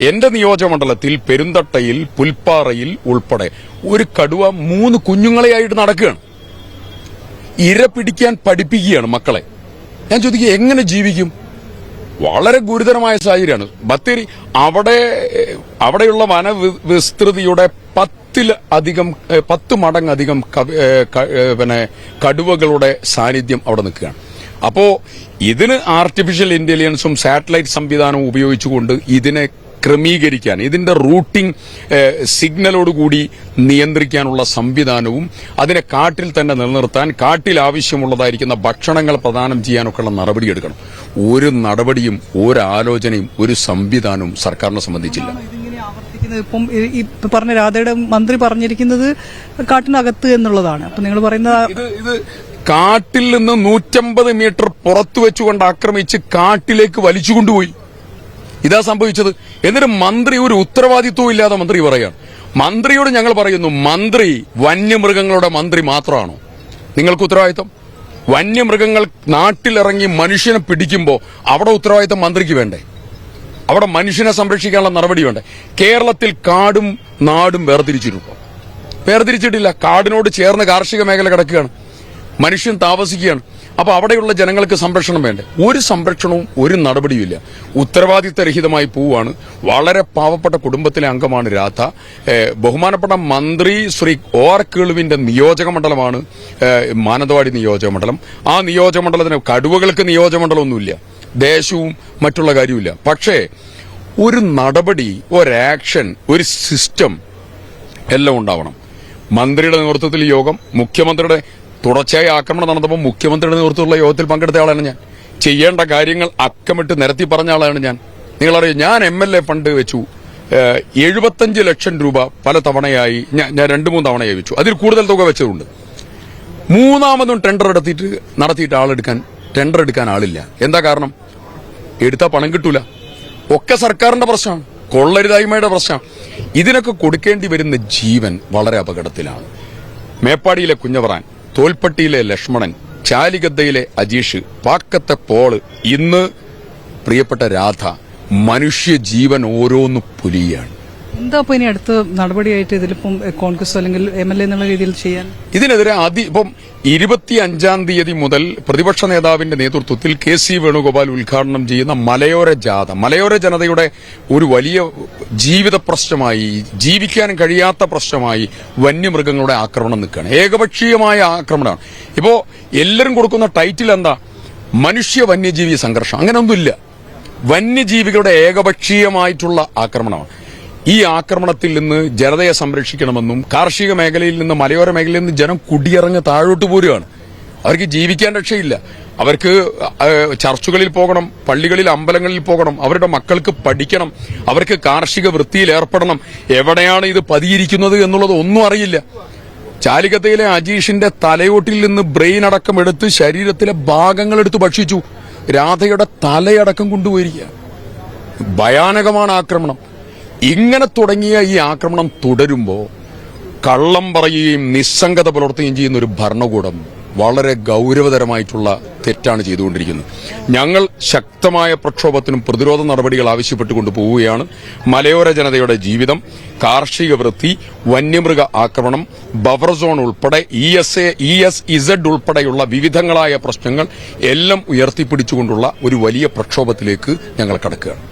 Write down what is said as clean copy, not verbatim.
എന്റെ നിയോജകമണ്ഡലത്തിൽ പെരുന്തട്ടയിൽ പുൽപ്പാറയിൽ ഉൾപ്പെടെ ഒരു കടുവ 3 കുഞ്ഞുങ്ങളെയായിട്ട് നടക്കുകയാണ്. ഇര പിടിക്കാൻ പഠിപ്പിക്കുകയാണ് മക്കളെ. ഞാൻ ചോദിക്കുക, എങ്ങനെ ജീവിക്കും? വളരെ ഗുരുതരമായ സാഹചര്യമാണ്. ബത്തേരി അവിടെയുള്ള വനവിസ്തൃതിയുടെ 10 മടങ്ങധികം കടുവകളുടെ സാന്നിധ്യം അവിടെ നിൽക്കുകയാണ്. അപ്പോ ഇതിന് ആർട്ടിഫിഷ്യൽ ഇന്റലിജൻസും സാറ്റലൈറ്റ് സംവിധാനവും ഉപയോഗിച്ചുകൊണ്ട് ഇതിനെ ക്രമീകരിക്കാൻ, ഇതിന്റെ റൂട്ടിംഗ് സിഗ്നലോടുകൂടി നിയന്ത്രിക്കാനുള്ള സംവിധാനവും അതിനെ കാട്ടിൽ തന്നെ നിലനിർത്താൻ കാട്ടിൽ ആവശ്യമുള്ളതായിരിക്കുന്ന ഭക്ഷണങ്ങൾ പ്രദാനം ചെയ്യാനൊക്കെയുള്ള നടപടിയെടുക്കണം. ഒരു നടപടിയും ഒരു ആലോചനയും ഒരു സംവിധാനവും സർക്കാരിനെ സംബന്ധിച്ചില്ല. ഇപ്പം ഈ പറഞ്ഞ രാധയുടെ മന്ത്രി പറഞ്ഞിരിക്കുന്നത് കാട്ടിനകത്ത് എന്നുള്ളതാണ്. അപ്പൊ നിങ്ങൾ പറയുന്നത് ഇത് കാട്ടിൽ നിന്ന് 150 മീറ്റർ പുറത്തു വെച്ചുകൊണ്ട് ആക്രമിച്ച് കാട്ടിലേക്ക് വലിച്ചുകൊണ്ടുപോയി. ഇതാ സംഭവിച്ചത്. എന്നിട്ട് മന്ത്രി ഒരു ഉത്തരവാദിത്വവും ഇല്ലാതെ മന്ത്രി പറയാണ്. മന്ത്രിയോട് ഞങ്ങൾ പറയുന്നു, മന്ത്രി വന്യമൃഗങ്ങളുടെ മന്ത്രി മാത്രമാണോ? നിങ്ങൾക്ക് ഉത്തരവാദിത്വം? വന്യമൃഗങ്ങൾ നാട്ടിലിറങ്ങി മനുഷ്യനെ പിടിക്കുമ്പോൾ അവിടെ ഉത്തരവാദിത്വം മന്ത്രിക്ക് വേണ്ടേ? അവിടെ മനുഷ്യനെ സംരക്ഷിക്കാനുള്ള നടപടി വേണ്ടേ? കേരളത്തിൽ കാടും നാടും വേർതിരിച്ചിട്ടില്ല. കാടിനോട് ചേർന്ന് കാർഷിക മേഖല കിടക്കുകയാണ്, മനുഷ്യൻ താമസിക്കുകയാണ്. അപ്പൊ അവിടെയുള്ള ജനങ്ങൾക്ക് സംരക്ഷണം വേണ്ടേ? ഒരു സംരക്ഷണവും ഒരു നടപടിയുമില്ല. ഉത്തരവാദിത്തരഹിതമായി പോവുകയാണ്. വളരെ പാവപ്പെട്ട കുടുംബത്തിലെ അംഗമാണ് രാധ. ബഹുമാനപ്പെട്ട മന്ത്രി ശ്രീ OR കേളുവിന്റെ നിയോജകമണ്ഡലമാണ് മാനന്തവാടി നിയോജകമണ്ഡലം. ആ നിയോജകമണ്ഡലത്തിന് കടുവകൾക്ക് നിയോജകമണ്ഡലമൊന്നുമില്ല, ദേശവും മറ്റുള്ള കാര്യമില്ല. പക്ഷേ ഒരു നടപടി, ഒരാക്ഷൻ, ഒരു സിസ്റ്റം എല്ലാം ഉണ്ടാവണം. മന്ത്രിയുടെ നേതൃത്വത്തിൽ യോഗം, മുഖ്യമന്ത്രിയുടെ തുടർച്ചയായ ആക്രമണം നടന്നപ്പോൾ മുഖ്യമന്ത്രിയുടെ നേതൃത്വത്തിലുള്ള യോഗത്തിൽ പങ്കെടുത്ത ആളാണ് ഞാൻ. ചെയ്യേണ്ട കാര്യങ്ങൾ അക്കമിട്ട് നിരത്തി പറഞ്ഞ ആളാണ് ഞാൻ. നിങ്ങളറിയാം, ഞാൻ MLA ഫണ്ട് വെച്ചു 75 ലക്ഷം രൂപ പല തവണയായി ഞാൻ 2-3 തവണയായി വെച്ചു. അതിൽ കൂടുതൽ തുക വെച്ചതുണ്ട്. മൂന്നാമതും ടെൻഡർ നടത്തിയിട്ട് ടെൻഡർ എടുക്കാൻ ആളില്ല. എന്താ കാരണം? എടുത്താൽ പണം കിട്ടൂല. ഒക്കെ സർക്കാരിന്റെ പ്രശ്നമാണ്, കൊള്ളരുതായ്മയുടെ പ്രശ്നമാണ്. ഇതിനൊക്കെ കൊടുക്കേണ്ടി വരുന്ന ജീവൻ വളരെ അപകടത്തിലാണ്. മേപ്പാടിയിലെ കുഞ്ഞവറാൻ, തോൽപ്പട്ടിയിലെ ലക്ഷ്മണൻ, ചാലിഗദ്ദയിലെ അജീഷ്, പാക്കത്തെ പോള്, ഇന്ന് പ്രിയപ്പെട്ട രാധ, മനുഷ്യ ജീവൻ ഓരോന്ന് പുലിയാണ്. എന്താ ഇനി അടുത്ത നടപടിയായിട്ട് ഇതിലിപ്പം കോൺഗ്രസ് അല്ലെങ്കിൽ MLA എന്നുള്ള രീതിയിൽ ചെയ്യാൻ? ഇതിനെതിരെ ഇപ്പം 25-ാം തീയതി മുതൽ പ്രതിപക്ഷ നേതാവിന്റെ നേതൃത്വത്തിൽ KC വേണുഗോപാൽ ഉദ്ഘാടനം ചെയ്യുന്ന മലയോര ജാഥ, മലയോര ജനതയുടെ ഒരു വലിയ ജീവിത പ്രശ്നമായി, ജീവിക്കാൻ കഴിയാത്ത പ്രശ്നമായി വന്യമൃഗങ്ങളുടെ ആക്രമണം നിൽക്കുകയാണ്. ഏകപക്ഷീയമായ ആക്രമണമാണ്. ഇപ്പോ എല്ലാവരും കൊടുക്കുന്ന ടൈറ്റിൽ എന്താ? മനുഷ്യ വന്യജീവി സംഘർഷം. അങ്ങനെയൊന്നുമില്ല. വന്യജീവികളുടെ ഏകപക്ഷീയമായിട്ടുള്ള ആക്രമണമാണ്. ഈ ആക്രമണത്തിൽ നിന്ന് ജനതയെ സംരക്ഷിക്കണമെന്നും കാർഷിക മേഖലയിൽ നിന്ന്, മലയോര മേഖലയിൽ നിന്ന് ജനം കുടിയിറങ്ങി താഴോട്ട് പോരുകയാണ്. അവർക്ക് ജീവിക്കാൻ രക്ഷയില്ല. അവർക്ക് ചർച്ചുകളിൽ പോകണം, പള്ളികളിൽ, അമ്പലങ്ങളിൽ പോകണം, അവരുടെ മക്കൾക്ക് പഠിക്കണം, അവർക്ക് കാർഷിക വൃത്തിയിൽ ഏർപ്പെടണം. എവിടെയാണ് ഇത് പതിയിരിക്കുന്നത് എന്നുള്ളത് ഒന്നും അറിയില്ല. ചാലിഗദ്ദയിലെ അജീഷിന്റെ തലയോട്ടിൽ നിന്ന് ബ്രെയിൻ അടക്കം എടുത്ത് ശരീരത്തിലെ ഭാഗങ്ങൾ എടുത്ത് ഭക്ഷിച്ചു. രാധയുടെ തലയടക്കം കൊണ്ടുപോയിരിക്കുക. ഭയാനകമാണ് ആക്രമണം. ഇങ്ങനെ തുടങ്ങിയ ഈ ആക്രമണം തുടരുമ്പോൾ കള്ളം പറയുകയും നിസ്സംഗത പുലർത്തുകയും ചെയ്യുന്ന ഒരു ഭരണകൂടം വളരെ ഗൌരവതരമായിട്ടുള്ള തെറ്റാണ് ചെയ്തുകൊണ്ടിരിക്കുന്നത്. ഞങ്ങൾ ശക്തമായ പ്രക്ഷോഭത്തിനും പ്രതിരോധ നടപടികൾ ആവശ്യപ്പെട്ടുകൊണ്ട് പോവുകയാണ്. മലയോര ജനതയുടെ ജീവിതം, കാർഷിക വൃത്തി, വന്യമൃഗ ആക്രമണം, ബഫർ സോൺ ഉൾപ്പെടെ ESZ ഉൾപ്പെടെയുള്ള വിവിധങ്ങളായ പ്രശ്നങ്ങൾ എല്ലാം ഉയർത്തിപ്പിടിച്ചുകൊണ്ടുള്ള ഒരു വലിയ പ്രക്ഷോഭത്തിലേക്ക് ഞങ്ങൾ കടക്കുകയാണ്.